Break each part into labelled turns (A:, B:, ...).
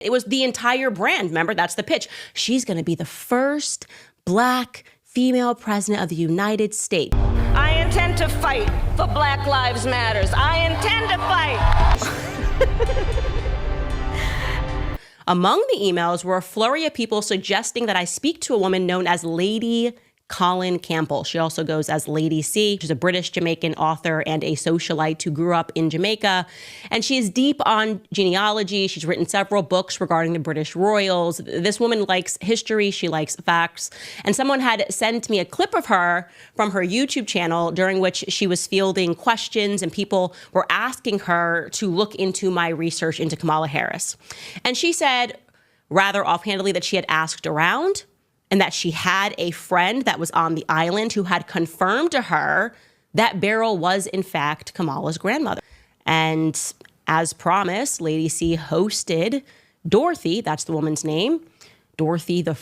A: It was the entire brand. Remember, that's the pitch. She's going to be the first Black female president of the United States.
B: I intend to fight for Black Lives Matters. I intend to fight.
A: Among the emails were a flurry of people suggesting that I speak to a woman known as Lady Colin Campbell. She also goes as Lady C. She's a British Jamaican author and a socialite who grew up in Jamaica. And she is deep on genealogy. She's written several books regarding the British royals. This woman likes history. She likes facts. And someone had sent me a clip of her from her YouTube channel during which she was fielding questions and people were asking her to look into my research into Kamala Harris. And she said rather offhandedly that she had asked around and that she had a friend that was on the island who had confirmed to her that Beryl was, in fact, Kamala's grandmother. And as promised, Lady C hosted Dorothy, that's the woman's name, Dorothy, the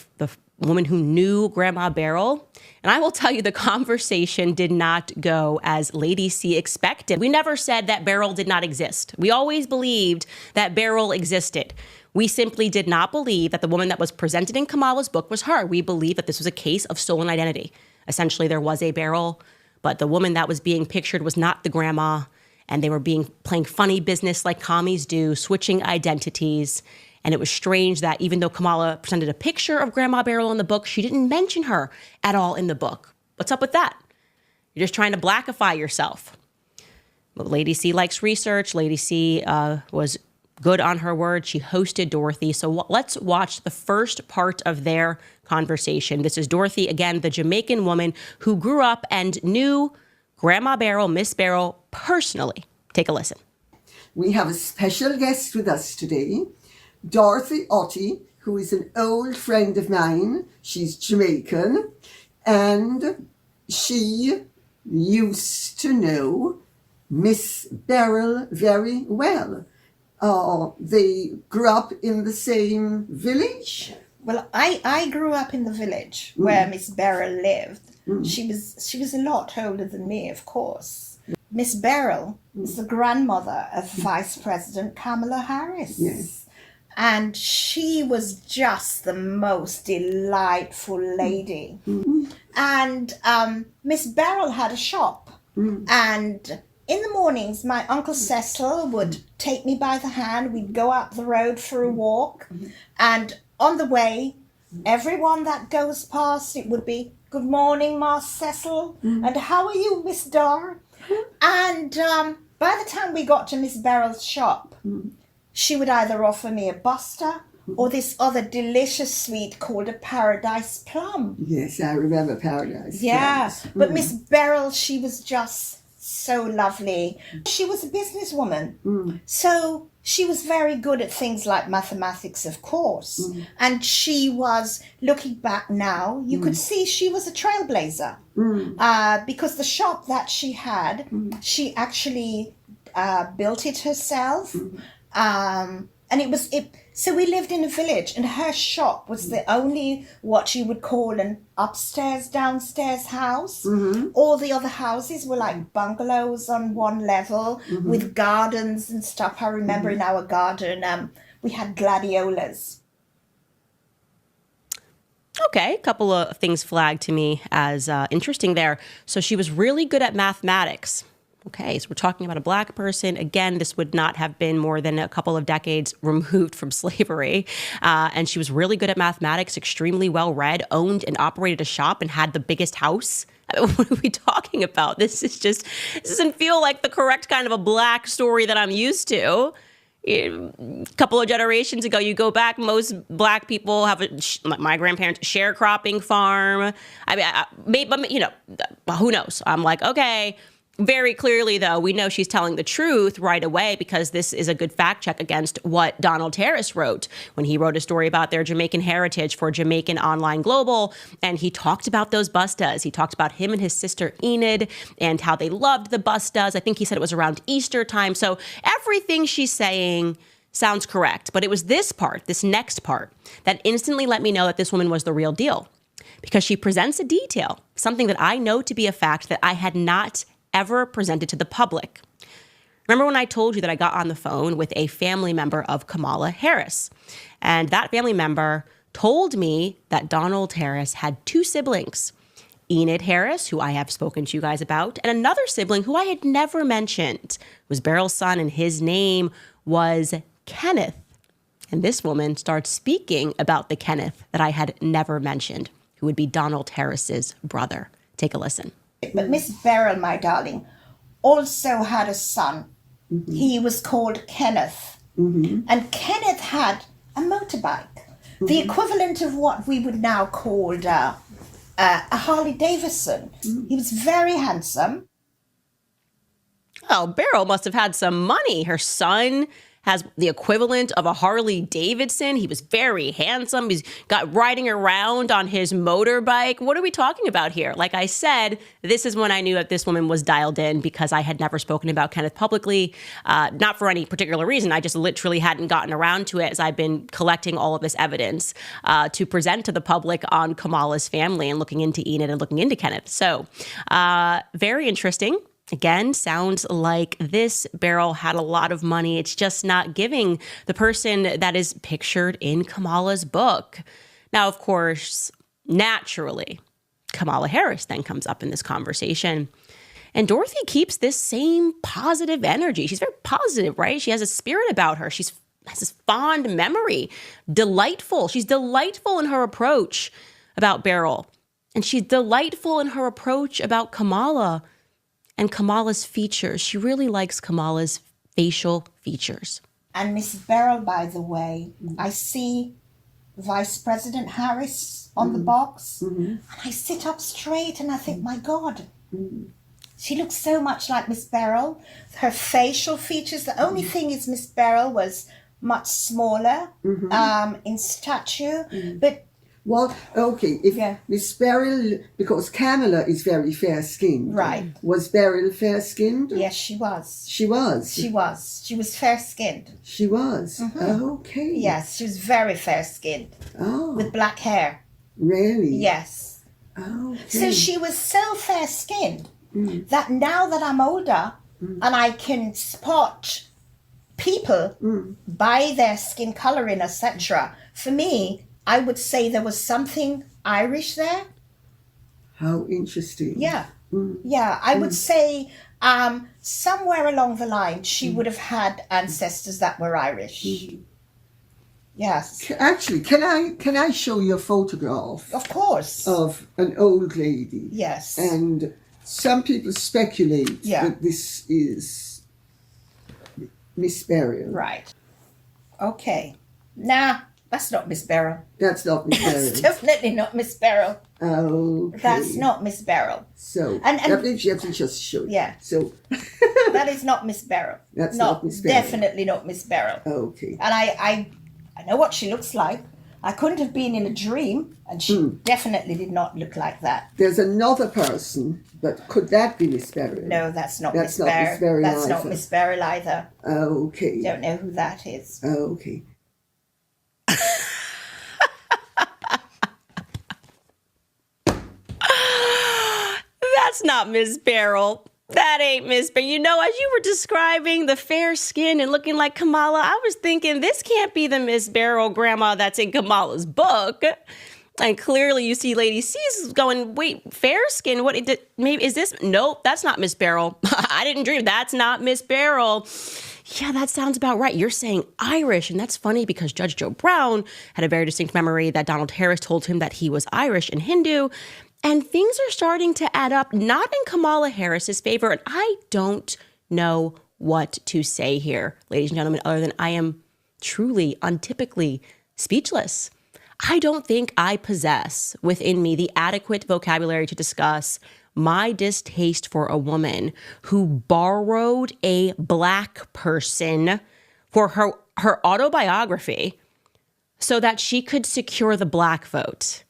A: woman who knew Grandma Beryl. And I will tell you, the conversation did not go as Lady C expected. We never said that Beryl did not exist. We always believed that Beryl existed. We simply did not believe that the woman that was presented in Kamala's book was her. We believed that this was a case of stolen identity. Essentially, there was a Beryl, but the woman that was being pictured was not the grandma, and they were playing funny business like commies do, switching identities. And it was strange that even though Kamala presented a picture of Grandma Beryl in the book, she didn't mention her at all in the book. What's up with that? You're just trying to blackify yourself. But Lady C likes research. Lady C was good on her word. She hosted Dorothy. So let's watch the first part of their conversation. This is Dorothy, again, the Jamaican woman who grew up and knew Grandma Beryl, Miss Beryl, personally. Take a listen.
C: We have a special guest with us today, Dorothy Otti, who is an old friend of mine. She's Jamaican, and she used to know Miss Beryl very well. They grew up in the same village.
D: Well, I grew up in the village where Miss Beryl lived. She was a lot older than me, of course. Miss Beryl is the grandmother of Vice President Kamala Harris.
C: Yes.
D: And she was just the most delightful lady. And Miss Beryl had a shop. And in the mornings, my Uncle Cecil would take me by the hand. We'd go up the road for a walk. And on the way, everyone that goes past, it would be, "Good morning, Mas Cecil. And how are you, Miss Dar?" And by the time we got to Miss Beryl's shop, she would either offer me a buster or this other delicious sweet called a Paradise Plum.
C: Yes, I remember Paradise.
D: Yeah, but Miss Beryl, she was just so lovely. She was a businesswoman, so she was very good at things like mathematics, of course. And she was, looking back now, you could see she was a trailblazer because the shop that she had, she actually built it herself. So we lived in a village, and her shop was the only what you would call an upstairs, downstairs house. All the other houses were like bungalows on one level with gardens and stuff. I remember in our garden, we had gladiolas.
A: Okay, a couple of things flagged to me as interesting there. So she was really good at mathematics. Okay, so we're talking about a Black person. Again, this would not have been more than a couple of decades removed from slavery. And she was really good at mathematics, extremely well-read, owned and operated a shop, and had the biggest house. I mean, what are we talking about? This doesn't feel like the correct kind of a Black story that I'm used to. A couple of generations ago, you go back, most Black people have my grandparents' sharecropping farm. I mean, but you know, who knows? I'm like, okay. Very clearly, though, we know she's telling the truth right away because this is a good fact check against what Donald Harris wrote when he wrote a story about their Jamaican heritage for Jamaican Online Global. And he talked about those bustas. He talked about him and his sister Enid and how they loved the bustas. I think he said it was around Easter time. So everything she's saying sounds correct. But it was this part, this next part, that instantly let me know that this woman was the real deal because she presents a detail, something that I know to be a fact that I had not ever presented to the public. Remember when I told you that I got on the phone with a family member of Kamala Harris? And that family member told me that Donald Harris had two siblings, Enid Harris, who I have spoken to you guys about, and another sibling who I had never mentioned. It was Beryl's son, and his name was Kenneth. And this woman starts speaking about the Kenneth that I had never mentioned, who would be Donald Harris's brother. Take a listen.
D: But Miss Beryl, my darling, also had a son. Mm-hmm. He was called Kenneth. Mm-hmm. And Kenneth had a motorbike, mm-hmm. the equivalent of what we would now call a Harley Davidson. Mm-hmm. He was very handsome.
A: Oh, Beryl must have had some money. Her son has the equivalent of a Harley Davidson. He was very handsome. He's got riding around on his motorbike. What are we talking about here? Like I said, this is when I knew that this woman was dialed in, because I had never spoken about Kenneth publicly, not for any particular reason. I just literally hadn't gotten around to it as I've been collecting all of this evidence to present to the public on Kamala's family and looking into Enid and looking into Kenneth. So very interesting. Again, sounds like this Beryl had a lot of money. It's just not giving the person that is pictured in Kamala's book. Now, of course, naturally, Kamala Harris then comes up in this conversation. And Dorothy keeps this same positive energy. She's very positive, right? She has a spirit about her. She has this fond memory. Delightful. She's delightful in her approach about Beryl. And she's delightful in her approach about Kamala. And Kamala's features. She really likes Kamala's facial features.
D: And Miss Beryl, by the way, I see Vice President Harris on the box. Mm-hmm. And I sit up straight and I think, my God, she looks so much like Miss Beryl. Her facial features, the only thing is Miss Beryl was much smaller in stature, but
C: well, okay, Miss Beryl, because Kamala is very fair-skinned.
D: Right.
C: Was Beryl fair-skinned?
D: Yes, she was.
C: She was?
D: She was. She was fair-skinned.
C: She was? Mm-hmm. Okay.
D: Yes, she was very fair-skinned. Oh. With black hair.
C: Really?
D: Yes.
C: Okay.
D: So she was so fair-skinned that now that I'm older and I can spot people by their skin colouring, etc., for me, I would say there was something Irish there.
C: How interesting.
D: Yeah. Yeah, I would say somewhere along the line she would have had ancestors that were Irish. Yes.
C: Actually, can I show you a photograph?
D: Of course.
C: Of an old lady.
D: Yes.
C: And some people speculate that this is Miss Beryl.
D: Right. Okay. Nah. That's not Miss Beryl.
C: That's not Miss Beryl.
D: That's definitely not Miss Beryl.
C: Okay.
D: That's not Miss Beryl.
C: So, let me just show you.
D: Yeah.
C: So,
D: that is not Miss Beryl.
C: That's not Miss Beryl.
D: Definitely not Miss Beryl.
C: Okay.
D: And I know what she looks like. I couldn't have been in a dream, and she definitely did not look like that.
C: There's another person, but could that be Miss Beryl?
D: No, that's not Miss Beryl. That's not Miss Beryl either.
C: Okay.
D: Don't know who that is.
C: Okay.
A: That's not Miss Beryl. That ain't Miss Beryl. You know, as you were describing the fair skin and looking like Kamala, I was thinking this can't be the Miss Beryl grandma that's in Kamala's book. And clearly you see Lady C's going, wait, fair skin? What? Maybe is this? Nope, that's not Miss Beryl. I didn't dream. That's not Miss Beryl. Yeah, that sounds about right. You're saying Irish. And that's funny because Judge Joe Brown had a very distinct memory that Donald Harris told him that he was Irish and Hindu. And things are starting to add up, not in Kamala Harris's favor. And I don't know what to say here, ladies and gentlemen, other than I am truly, untypically speechless. I don't think I possess within me the adequate vocabulary to discuss my distaste for a woman who borrowed a Black person for her autobiography so that she could secure the Black vote.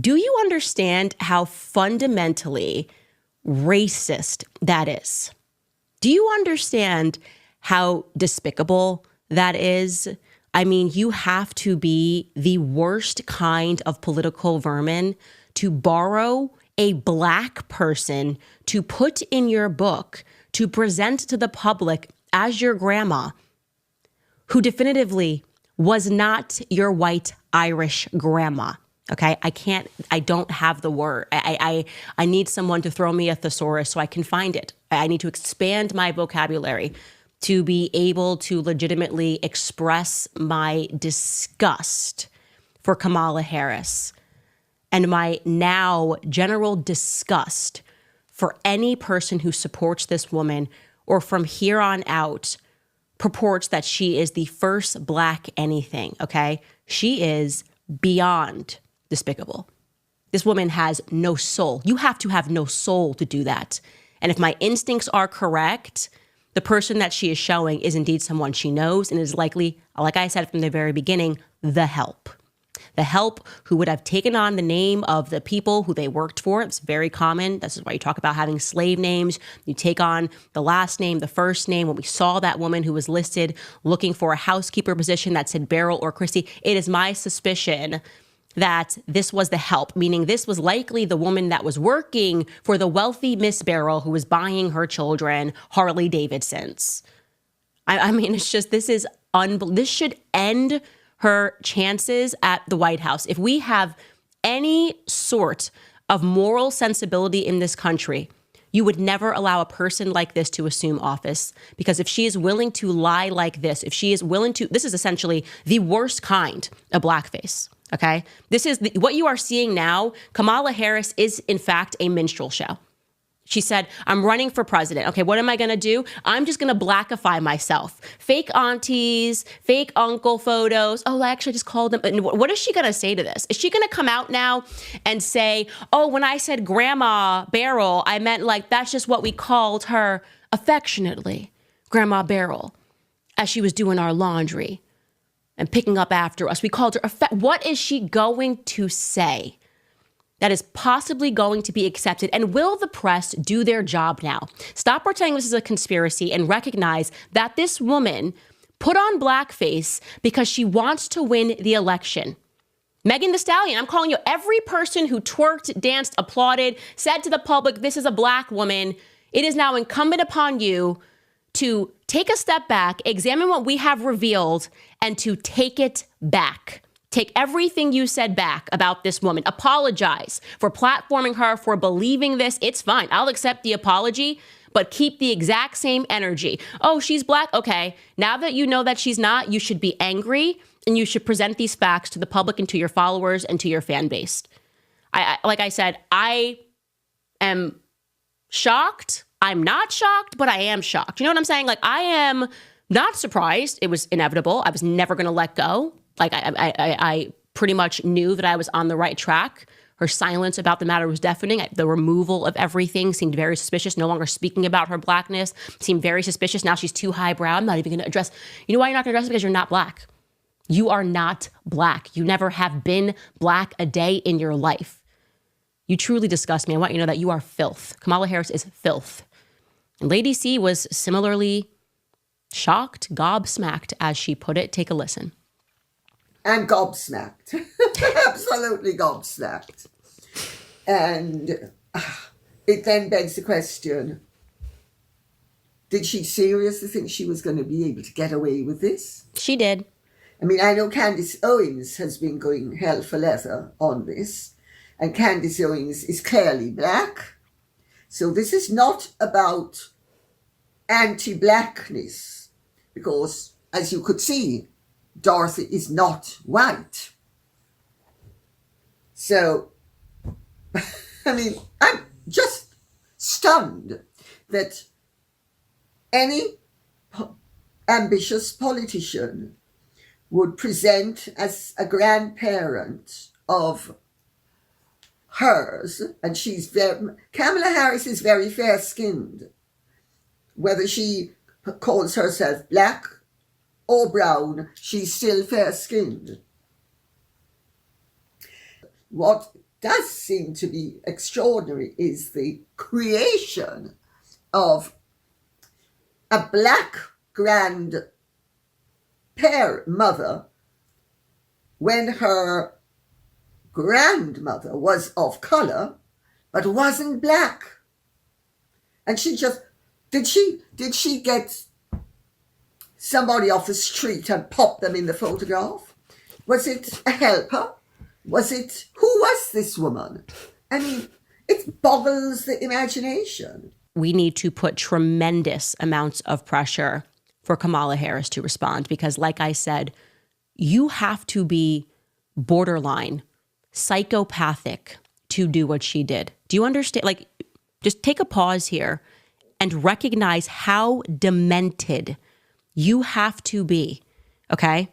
A: Do you understand how fundamentally racist that is? Do you understand how despicable that is? I mean, you have to be the worst kind of political vermin to borrow a Black person to put in your book to present to the public as your grandma, who definitively was not your white Irish grandma. Okay, I don't have the word. I need someone to throw me a thesaurus so I can find it. I need to expand my vocabulary to be able to legitimately express my disgust for Kamala Harris and my now general disgust for any person who supports this woman or from here on out purports that she is the first Black anything, okay? She is beyond despicable. This woman has no soul. You have to have no soul to do that. And if my instincts are correct, the person that she is showing is indeed someone she knows and is likely, like I said from the very beginning, the help. The help who would have taken on the name of the people who they worked for. It's very common. This is why you talk about having slave names. You take on the last name, the first name. When we saw that woman who was listed looking for a housekeeper position that said Beryl or Christie, it is my suspicion that this was the help, meaning this was likely the woman that was working for the wealthy Miss Beryl who was buying her children Harley Davidsons. I mean, it's just, this is unbelievable. This should end her chances at the White House. If we have any sort of moral sensibility in this country, you would never allow a person like this to assume office. Because if she is willing to lie like this, if she is willing to, this is essentially the worst kind of blackface. Okay, this is what you are seeing now. Kamala Harris is, in fact, a minstrel show. She said, I'm running for president. Okay, what am I going to do? I'm just going to blackify myself. Fake aunties, fake uncle photos. Oh, I actually just called them. What is she going to say to this? Is she going to come out now and say, oh, when I said Grandma Beryl, I meant like that's just what we called her affectionately, Grandma Beryl, as she was doing our laundry and picking up after us. We called her, what is she going to say that is possibly going to be accepted? And will the press do their job now? Stop pretending this is a conspiracy and recognize that this woman put on blackface because she wants to win the election. Megan Thee Stallion, I'm calling you, every person who twerked, danced, applauded, said to the public, this is a Black woman, it is now incumbent upon you to take a step back, examine what we have revealed, and to take it back. Take everything you said back about this woman. Apologize for platforming her, for believing this. It's fine. I'll accept the apology, but keep the exact same energy. Oh, she's Black? Okay. Now that you know that she's not, you should be angry and you should present these facts to the public and to your followers and to your fan base. Like I said, I am shocked. I'm not shocked, but I am shocked. You know what I'm saying? Like, I am not surprised. It was inevitable. I was never going to let go. Like, I pretty much knew that I was on the right track. Her silence about the matter was deafening. The removal of everything seemed very suspicious. No longer speaking about her Blackness seemed very suspicious. Now she's too highbrow. I'm not even going to address. You know why you're not going to address it? Because you're not Black. You are not Black. You never have been Black a day in your life. You truly disgust me. I want you to know that you are filth. Kamala Harris is filth. And Lady C was similarly shocked, gobsmacked, as she put it. Take a listen.
C: And gobsmacked. Absolutely gobsmacked. And it then begs the question, did she seriously think she was going to be able to get away with this?
A: She did.
C: I mean, I know Candace Owens has been going hell for leather on this. And Candace Owens is clearly Black. So this is not about anti-Blackness, because, as you could see, Dorothy is not white. So, I mean, I'm just stunned that any ambitious politician would present as a grandparent of hers, and Kamala Harris is very fair-skinned. Whether she calls herself Black or brown, she's still fair-skinned. What does seem to be extraordinary is the creation of a Black grandmother when her grandmother was of color but wasn't Black. And she just, did she get somebody off the street and popped them in the photograph? Was it a helper? Who was this woman? I mean, it boggles the imagination.
A: We need to put tremendous amounts of pressure for Kamala Harris to respond because, like I said, you have to be borderline psychopathic to do what she did. Do you understand? Like, just take a pause here and recognize how demented you have to be, okay,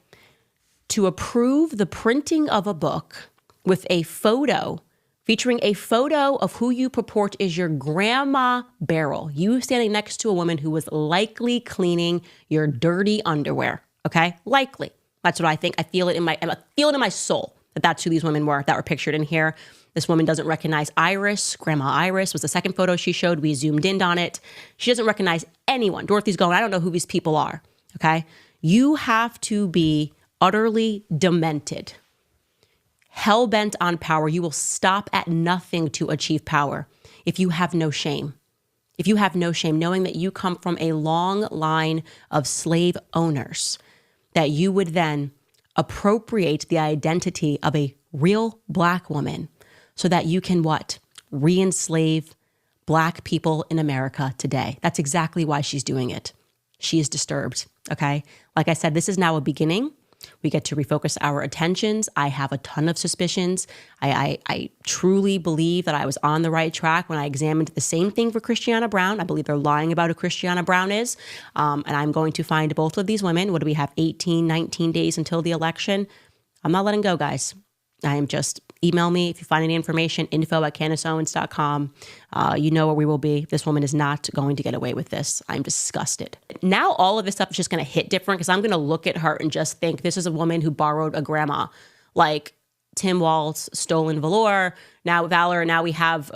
A: to approve the printing of a book with a photo featuring a photo of who you purport is your grandma Beryl, you standing next to a woman who was likely cleaning your dirty underwear, okay? Likely. That's what I think. I feel it in my soul that that's who these women were that were pictured in here. This woman doesn't recognize Iris. Grandma Iris was the second photo she showed. We zoomed in on it. She doesn't recognize anyone. Dorothy's going, I don't know who these people are, okay? You have to be utterly demented, hell-bent on power. You will stop at nothing to achieve power if you have no shame. If you have no shame, knowing that you come from a long line of slave owners, that you would then appropriate the identity of a real Black woman so that you can what? Re-enslave Black people in America today. That's exactly why she's doing it. She is disturbed, okay? Like I said, this is now a beginning. We get to refocus our attentions. I have a ton of suspicions. I truly believe that I was on the right track when I examined the same thing for Christiana Brown. I believe they're lying about who Christiana Brown is. And I'm going to find both of these women. What do we have? 18, 19 days until the election. I'm not letting go, guys. I am just, email me if you find any information, info@CandaceOwens.com. You know where we will be. This woman is not going to get away with this. I'm disgusted. Now all of this stuff is just going to hit different because I'm going to look at her and just think this is a woman who borrowed a grandma. Like Tim Walz, stolen velour. Now Valor, now we have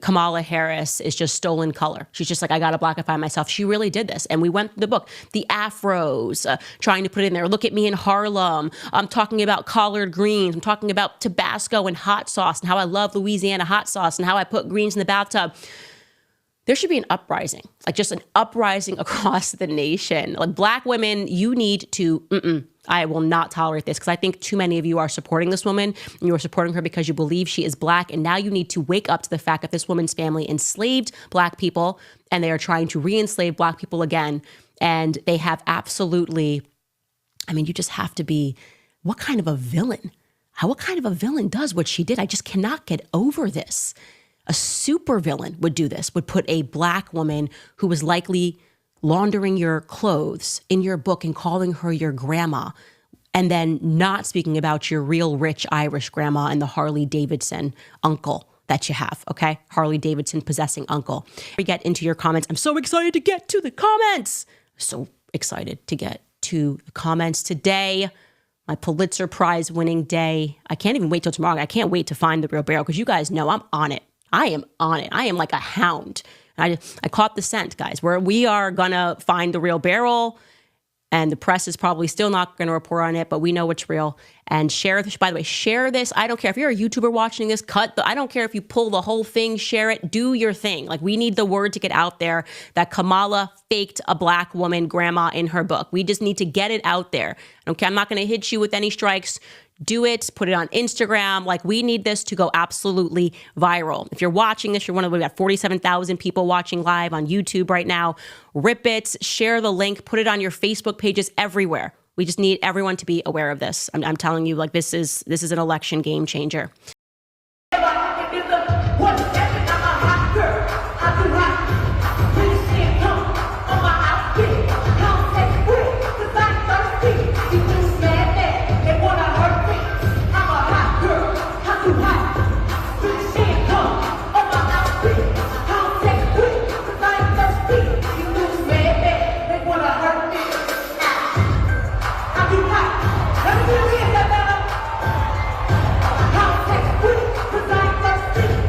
A: Kamala Harris is just stolen color. She's just like, I got to blackify myself. She really did this. And we went through the book, the afros, trying to put it in there. Look at me in Harlem. I'm talking about collard greens. I'm talking about Tabasco and hot sauce and how I love Louisiana hot sauce and how I put greens in the bathtub. There should be an uprising, like just an uprising across the nation. Like Black women, you need to, I will not tolerate this because I think too many of you are supporting this woman and you are supporting her because you believe she is Black. And now you need to wake up to the fact that this woman's family enslaved Black people and they are trying to re-enslave Black people again. And they have absolutely, I mean, you just have to be, what kind of a villain? What kind of a villain does what she did? I just cannot get over this. A supervillain would do this, would put a Black woman who was likely laundering your clothes in your book and calling her your grandma, and then not speaking about your real rich Irish grandma and the Harley Davidson uncle that you have, okay? Harley Davidson possessing uncle. We get into your comments. I'm so excited to get to the comments. So excited to get to the comments today. My Pulitzer Prize winning day. I can't even wait till tomorrow. I can't wait to find the real Beryl because you guys know I'm on it. I am on it. I am like a hound. I caught the scent, guys, where we are going to find the real Beryl, and the press is probably still not going to report on it, but we know it's real. And share this. By the way, share this. I don't care if you're a YouTuber watching this, I don't care if you pull the whole thing, share it, do your thing. Like, we need the word to get out there that Kamala faked a Black woman grandma in her book. We just need to get it out there. Okay, I'm not going to hit you with any strikes. Do it, put it on Instagram. Like, we need this to go absolutely viral. If you're watching this, we got 47,000 people watching live on YouTube right now. Rip it, share the link, put it on your Facebook pages everywhere. We just need everyone to be aware of this. I'm telling you, like, this is an election game changer.